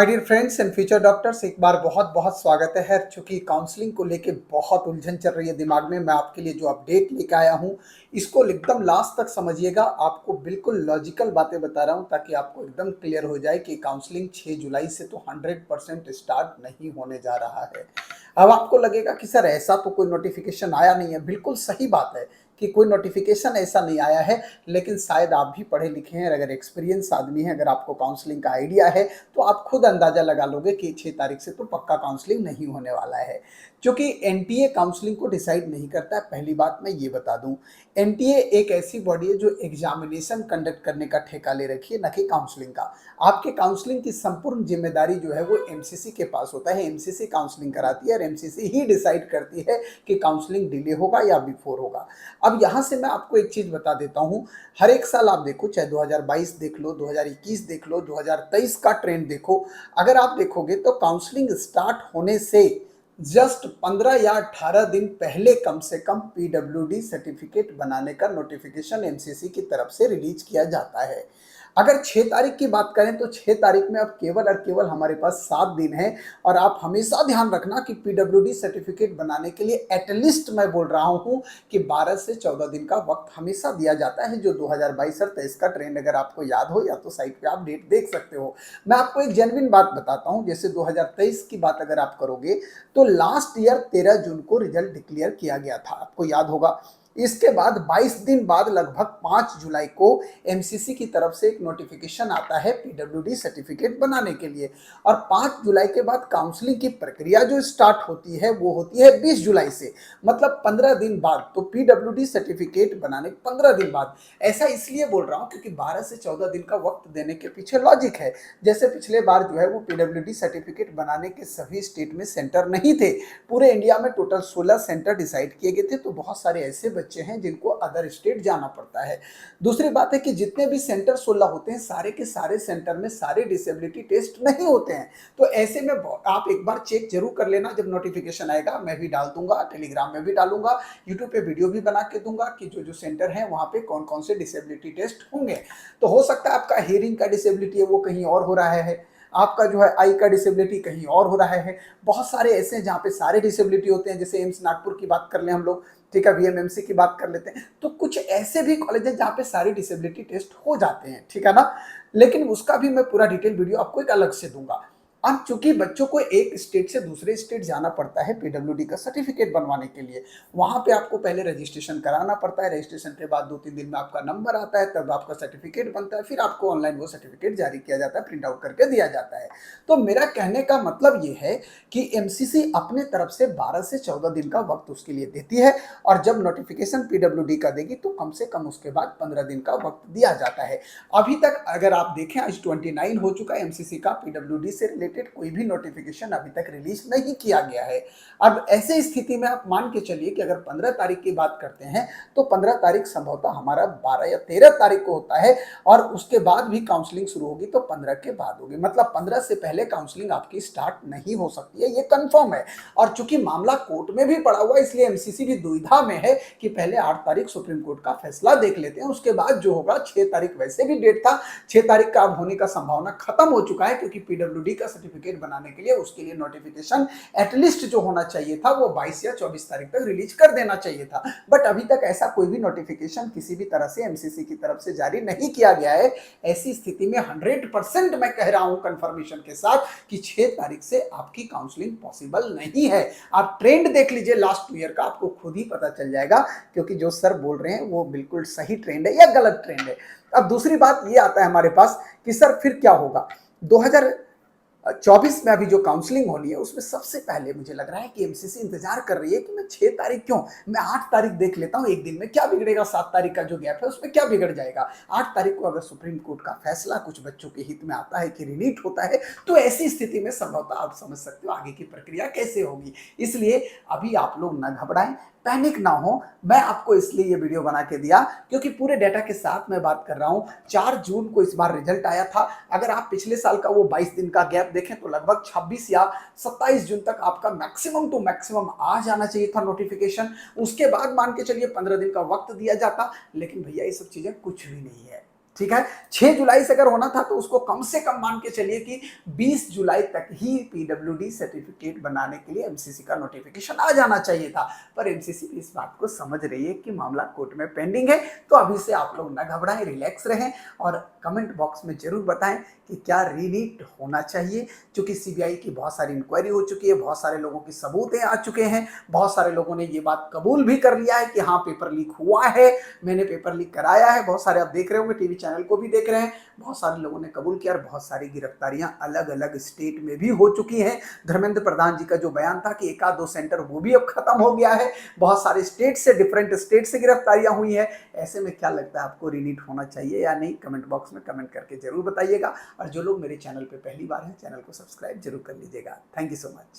My dear friends and future doctors, एक बार बहुत बहुत स्वागत है। चूंकि काउंसलिंग को लेके बहुत उलझन चल रही है दिमाग में, मैं आपके लिए जो अपडेट लेके आया हूँ इसको एकदम लास्ट तक समझिएगा। आपको बिल्कुल लॉजिकल बातें बता रहा हूँ ताकि आपको एकदम क्लियर हो जाए कि काउंसलिंग 6 जुलाई से तो 100% स्टार्ट नहीं होने जा रहा है। अब आपको लगेगा कि सर ऐसा तो कोई नोटिफिकेशन आया नहीं है। बिल्कुल सही बात है कि कोई नोटिफिकेशन ऐसा नहीं आया है, लेकिन शायद आप भी पढ़े लिखे हैं, अगर एक्सपीरियंस आदमी है, अगर आपको काउंसलिंग का आइडिया है तो आप खुद अंदाजा लगा लोगे कि 6 तारीख से तो पक्का काउंसलिंग नहीं होने वाला है। क्योंकि एनटीए काउंसलिंग को डिसाइड नहीं करता है। पहली बात मैं ये बता दूं, एनटीए एक ऐसी बॉडी है जो एग्जामिनेशन कंडक्ट करने का ठेका ले रखी है, न कि काउंसलिंग का। आपके काउंसलिंग की संपूर्ण जिम्मेदारी जो है वो एमसीसी के पास होता है। एमसीसी काउंसलिंग कराती है और एमसीसी ही डिसाइड करती है कि काउंसलिंग डिले होगा या बिफोर होगा। अब यहां से मैं आपको एक चीज बता देता हूं, हर एक साल आप देखो, चाहे 2022 देख लो, 2021 देख लो, 2023 का ट्रेंड देखो, अगर आप देखोगे तो काउंसलिंग स्टार्ट होने से जस्ट 15 या 18 दिन पहले कम से कम पीडब्ल्यूडी सर्टिफिकेट बनाने का नोटिफिकेशन एमसीसी की तरफ से रिलीज किया जाता है। अगर 6 तारीख की बात करें तो 6 तारीख में अब केवल और केवल हमारे पास 7 दिन है। और आप हमेशा ध्यान रखना कि पीडब्ल्यूडी सर्टिफिकेट बनाने के लिए एटलीस्ट मैं बोल रहा हूं कि 12 से 14 दिन का वक्त हमेशा दिया जाता है, जो 2022 और 23 का ट्रेंड अगर आपको याद हो या तो साइट पे आप डेट देख सकते हो। मैं आपको एक जेन्युइन बात बताता हूं, जैसे 2023 की बात अगर आप करोगे तो लास्ट ईयर 13 जून को रिजल्ट डिक्लेयर किया गया था, आपको याद होगा। इसके बाद 22 दिन बाद लगभग 5 जुलाई को एमसीसी की तरफ से एक नोटिफिकेशन आता है पीडब्ल्यूडी सर्टिफिकेट बनाने के लिए। और 5 जुलाई के बाद काउंसलिंग की प्रक्रिया जो स्टार्ट होती है वो होती है 20 जुलाई से, मतलब 15 दिन बाद। तो पीडब्ल्यूडी सर्टिफिकेट बनाने 15 दिन बाद। ऐसा इसलिए बोल रहा हूं क्योंकि 12 से 14 दिन का वक्त देने के पीछे लॉजिक है। जैसे पिछले बार जो है वो पीडब्ल्यूडी सर्टिफिकेट बनाने के सभी स्टेट में सेंटर नहीं थे, पूरे इंडिया में टोटल 16 सेंटर डिसाइड किए गए थे। तो बहुत सारे ऐसे बच्चे हैं जिनको अदर स्टेट जाना पड़ता है। दूसरी बात है कि जितने भी सेंटर 16 होते हैं, सारे के सारे सेंटर में सारे डिसेबिलिटी टेस्ट नहीं होते हैं। तो ऐसे में आप एक बार चेक जरूर कर लेना। जब नोटिफिकेशन आएगा मैं भी डाल दूंगा, टेलीग्राम में भी डालूंगा, यूट्यूब पे वीडियो भी बना के दूंगा कि जो जो सेंटर है वहां पे कौन कौन से डिसेबिलिटी टेस्ट होंगे। तो हो सकता है आपका हियरिंग का डिसेबिलिटी है वो कहीं और हो रहा है, आपका जो है आई का डिसेबिलिटी कहीं और हो रहा है। बहुत सारे ऐसे हैं जहाँ पे सारे डिसेबिलिटी होते हैं, जैसे एम्स नागपुर की बात कर लें हम लोग, ठीक है, वीएमएमसी की बात कर लेते हैं। तो कुछ ऐसे भी कॉलेज हैं जहाँ पे सारे डिसेबिलिटी टेस्ट हो जाते हैं, ठीक है ना। लेकिन उसका भी मैं पूरा डिटेल वीडियो आपको एक अलग से दूंगा। अब चूंकि बच्चों को एक स्टेट से दूसरे स्टेट जाना पड़ता है पीडब्ल्यूडी का सर्टिफिकेट बनवाने के लिए, वहां पे आपको पहले रजिस्ट्रेशन कराना पड़ता है। रजिस्ट्रेशन के बाद 2-3 दिन में आपका नंबर आता है, तब आपका सर्टिफिकेट बनता है, फिर आपको ऑनलाइन वो सर्टिफिकेट जारी किया जाता है, प्रिंट आउट करके दिया जाता है। तो मेरा कहने का मतलब ये है कि एमसीसी अपने तरफ से 12 से 14 दिन का वक्त उसके लिए देती है। और जब नोटिफिकेशन पीडब्ल्यूडी का देगी तो कम से कम उसके बाद 15 दिन का वक्त दिया जाता है। अभी तक अगर आप देखें, आज 29 हो चुका है, एमसीसी का पीडब्ल्यूडी से रिलेटेड कोई भी नोटिफिकेशन अभी तक रिलीज नहीं किया गया है। अब ऐसे स्थिति में आप मान के चलिए कि अगर 15 तारीख की बात करते हैं तो 15 तारीख संभवतः हमारा 12 या 13 तारीख को होता है, और उसके बाद भी काउंसलिंग शुरू होगी तो 15 के बाद होगी। मतलब 15 से पहले काउंसलिंग आपकी स्टार्ट नहीं हो सकती है, ये कंफर्म है। और चूंकि मामला कोर्ट में भी पड़ा हुआ है, इसलिए एमसीसी भी दुविधा में है कि पहले 8 तारीख सुप्रीम कोर्ट का फैसला देख लेते हैं, उसके बाद जो होगा। 6 तारीख वैसे भी डेट था, 6 तारीख का अब होने का संभावना खत्म हो चुका है, क्योंकि पीडब्ल्यूडी का सर्टिफिकेट बनाने के लिए उसके लिए नोटिफिकेशन एटलीस्ट जो होना चाहिए था वो 22 या 24 तारीख तक रिलीज कर देना चाहिए था। बट अभी तक ऐसा कोई भी नोटिफिकेशन किसी भी तरह से एमसीसी की तरफ से जारी नहीं किया गया है। ऐसी स्थिति में 100% मैं कह रहा हूं कंफर्मेशन के साथ कि 6 तारीख से आपकी काउंसलिंग पॉसिबल नहीं है। आप ट्रेंड देख लीजिए लास्ट ईयर का, आपको खुद ही पता चल जाएगा, क्योंकि जो सर बोल रहे हैं वो बिल्कुल सही ट्रेंड है या गलत ट्रेंड है। अब दूसरी बात ये आता है हमारे पास कि सर फिर क्या होगा 2024 में। अभी जो काउंसलिंग होनी है उसमें सबसे पहले मुझे लग रहा है कि एमसीसी इंतजार कर रही है कि मैं 6 तारीख क्यों, मैं 8 तारीख देख लेता हूं, एक दिन में क्या बिगड़ेगा, 7 तारीख का जो गैप है उसमें क्या बिगड़ जाएगा। 8 तारीख को अगर सुप्रीम कोर्ट का फैसला कुछ बच्चों के हित में आता है कि रिलीट होता है, तो ऐसी स्थिति में संभवतः आप समझ सकते हो आगे की प्रक्रिया कैसे होगी। इसलिए अभी आप लोग ना घबराएं, पैनिक ना हो। मैं आपको इसलिए ये वीडियो बना के दिया क्योंकि पूरे डेटा के साथ मैं बात कर रहा हूं। 4 जून को इस बार रिजल्ट आया था। अगर आप पिछले साल का वो 22 दिन का गैप देखें तो लगभग 26 या 27 जून तक आपका मैक्सिमम टू मैक्सिमम आ जाना चाहिए था नोटिफिकेशन। उसके बाद मान के चलिए 15 दिन का वक्त दिया जाता, लेकिन भैया ये सब चीजें कुछ भी नहीं है, ठीक है। 6 जुलाई से अगर होना था तो उसको कम से कम मान के चलिए कि 20 जुलाई तक ही पीडब्ल्यूडी सर्टिफिकेट बनाने के लिए एमसीसी का नोटिफिकेशन आ जाना चाहिए था। पर एमसीसी इस बात को समझ रही है कि मामला कोर्ट में पेंडिंग है, तो अभी से आप लोग ना घबराएं, रिलैक्स रहें और कमेंट बॉक्स में जरूर बताएं कि क्या रीनीट होना चाहिए। क्योंकि सीबीआई की बहुत सारी इंक्वायरी हो चुकी है, बहुत सारे लोगों की सबूतें आ चुके हैं, बहुत सारे लोगों ने ये बात कबूल भी कर लिया है कि हाँ पेपर लीक हुआ है, मैंने पेपर लीक कराया है। बहुत सारे आप देख रहे होंगे, टीवी चैनल को भी देख रहे हैं, बहुत सारे लोगों ने कबूल किया और बहुत सारी गिरफ्तारियां अलग अलग स्टेट में भी हो चुकी हैं। धर्मेंद्र प्रधान जी का जो बयान था कि एक आध दो सेंटर वो भी अब खत्म हो गया है, बहुत सारे स्टेट से, डिफरेंट स्टेट से गिरफ्तारियां हुई हैं। ऐसे में क्या लगता है आपको, रीनीट होना चाहिए या नहीं? कमेंट बॉक्स में कमेंट करके जरूर बताइएगा। और जो लोग मेरे चैनल पे पहली बार हैं, चैनल को सब्सक्राइब जरूर कर लीजिएगा। Thank you so much.